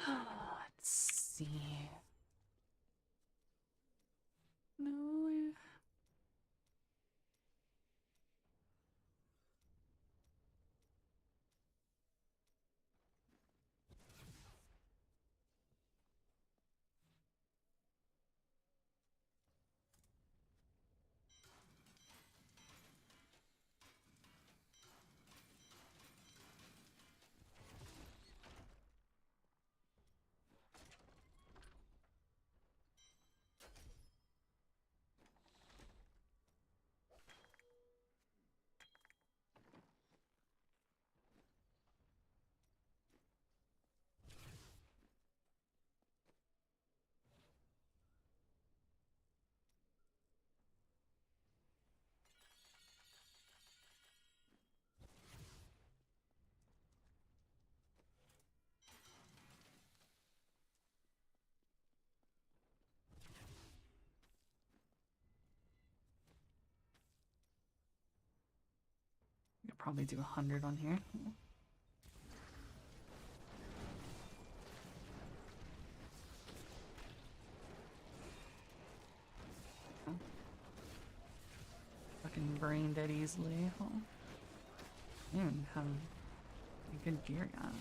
Let's see. No. probably do 100 on here. Fucking brain dead easily. Oh. I don't even have a good gear yet.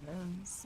It is.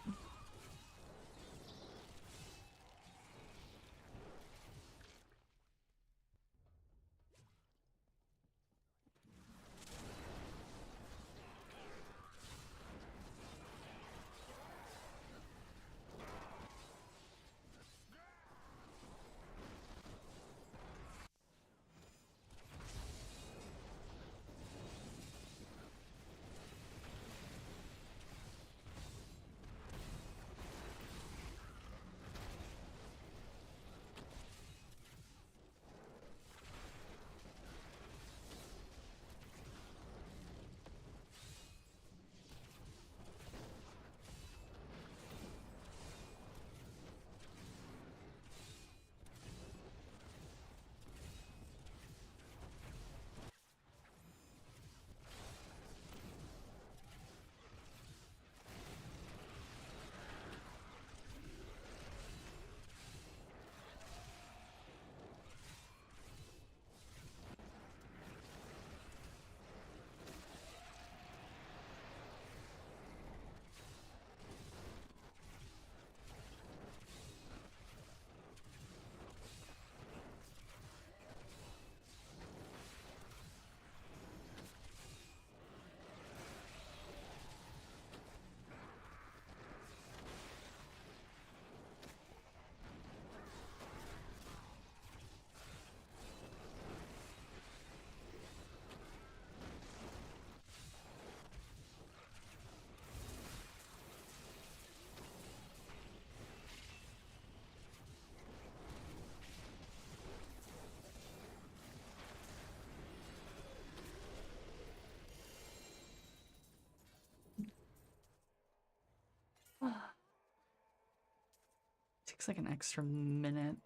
Takes like an extra minute.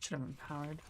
Should have empowered.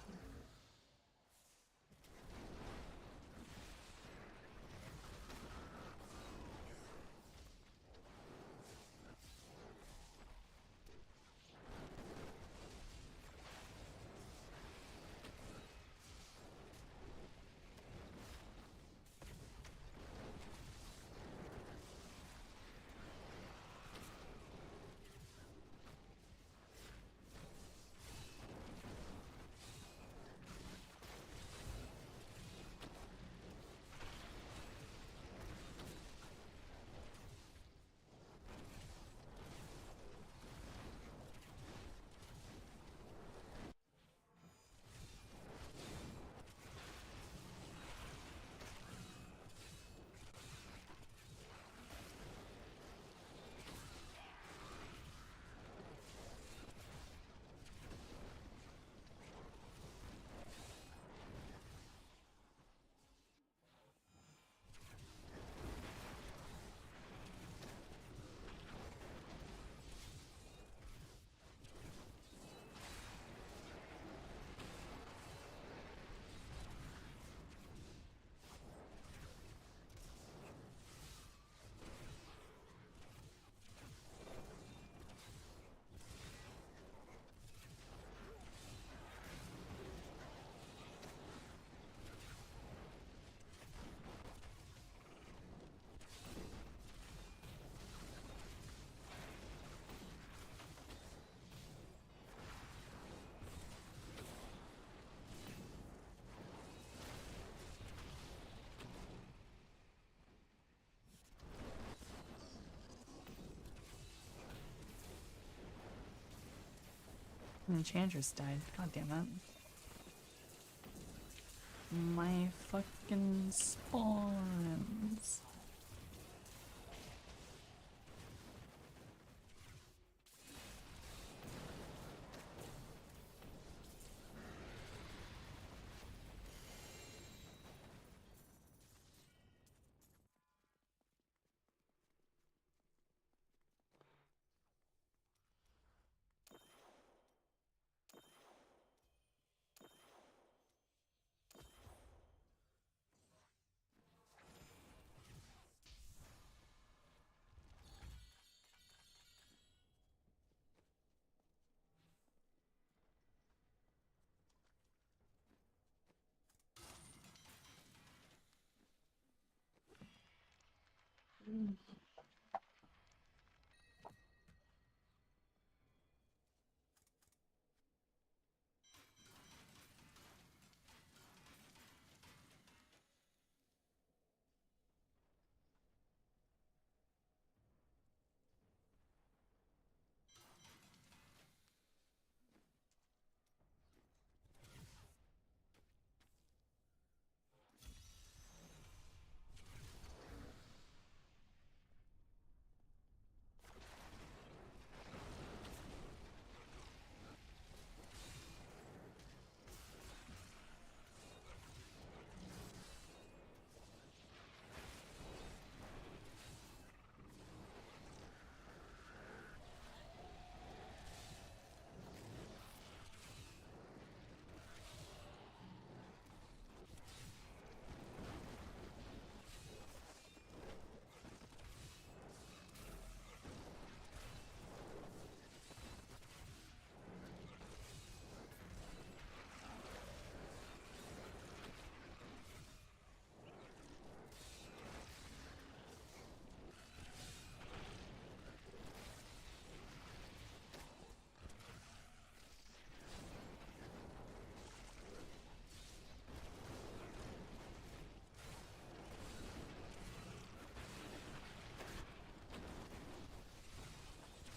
Enchantress died. God damn it. My fucking spawns.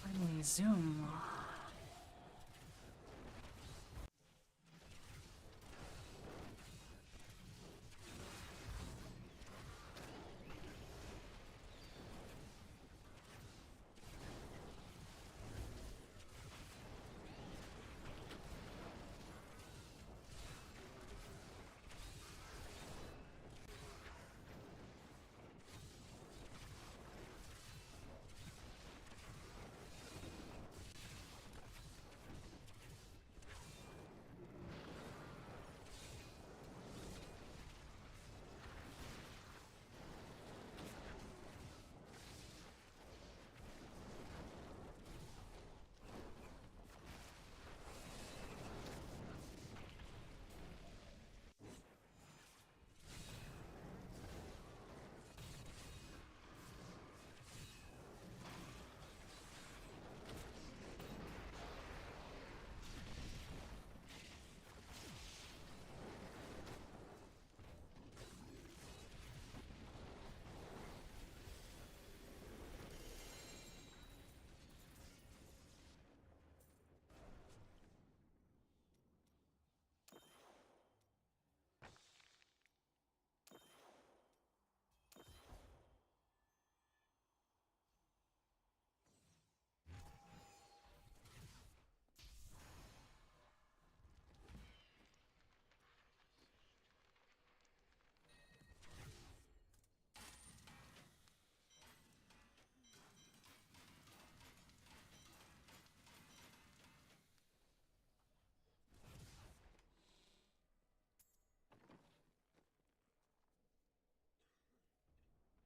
Finally, zoom.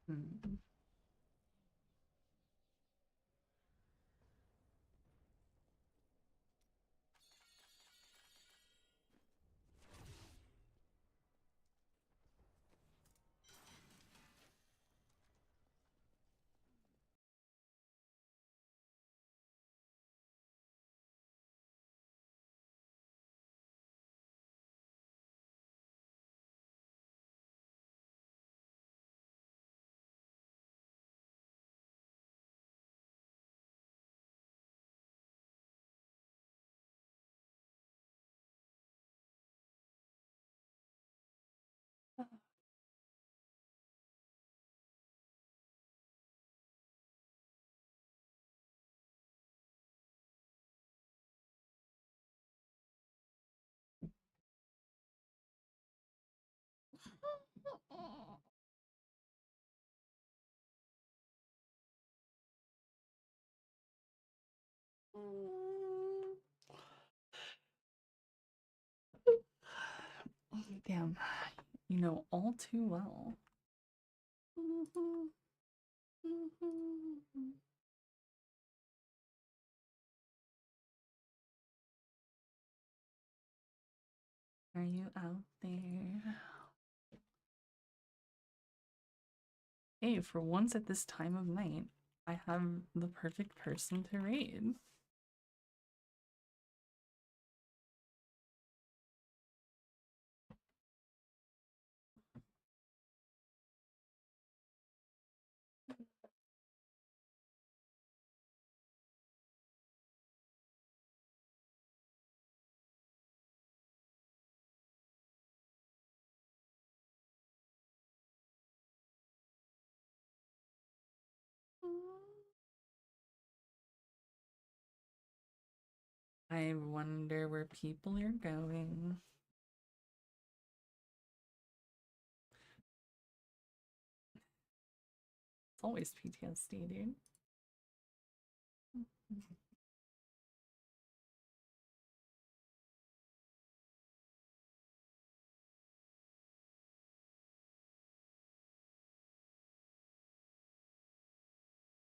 Hmm. Damn, you know all too well. Are you out there? Hey, for once at this time of night, I have the perfect person to raid. I wonder where people are going. It's always PTSD, dude.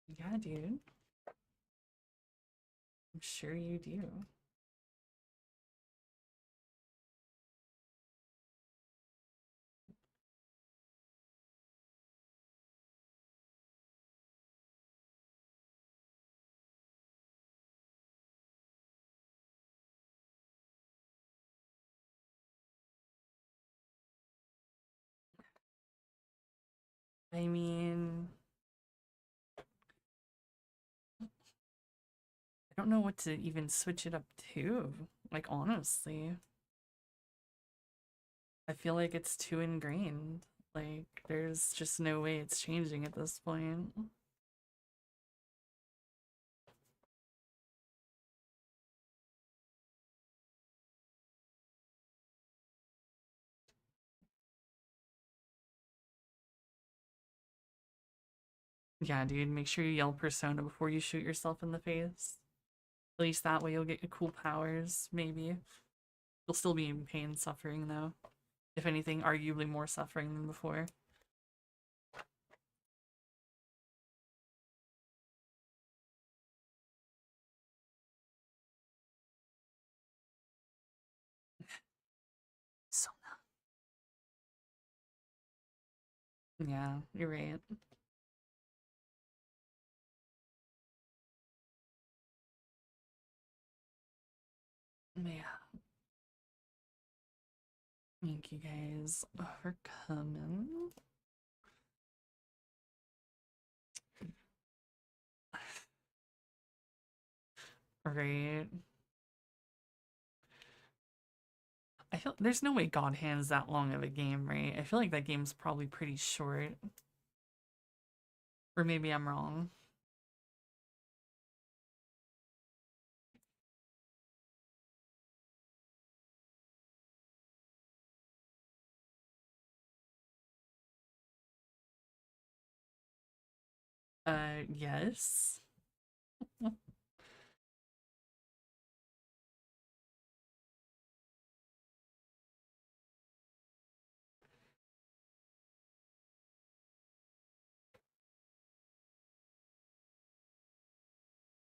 Yeah, dude. I'm sure you do. I mean, I don't know what to even switch it up to. Like, honestly, I feel like it's too ingrained. Like, there's just no way it's changing at this point. Yeah, dude, make sure you yell persona before you shoot yourself in the face. At least that way you'll get your cool powers, maybe. You'll still be in pain and suffering, though. If anything, arguably more suffering than before. So yeah, you're right. Yeah. Thank you guys for coming. Right. I feel there's no way God Hand's that long of a game, right? I feel like that game's probably pretty short. Or maybe I'm wrong. Yes.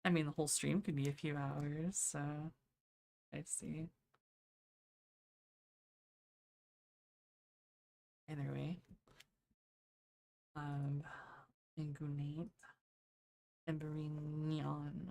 I mean, the whole stream could be a few hours, so I see. Either way. Ingunate. Embery Neon.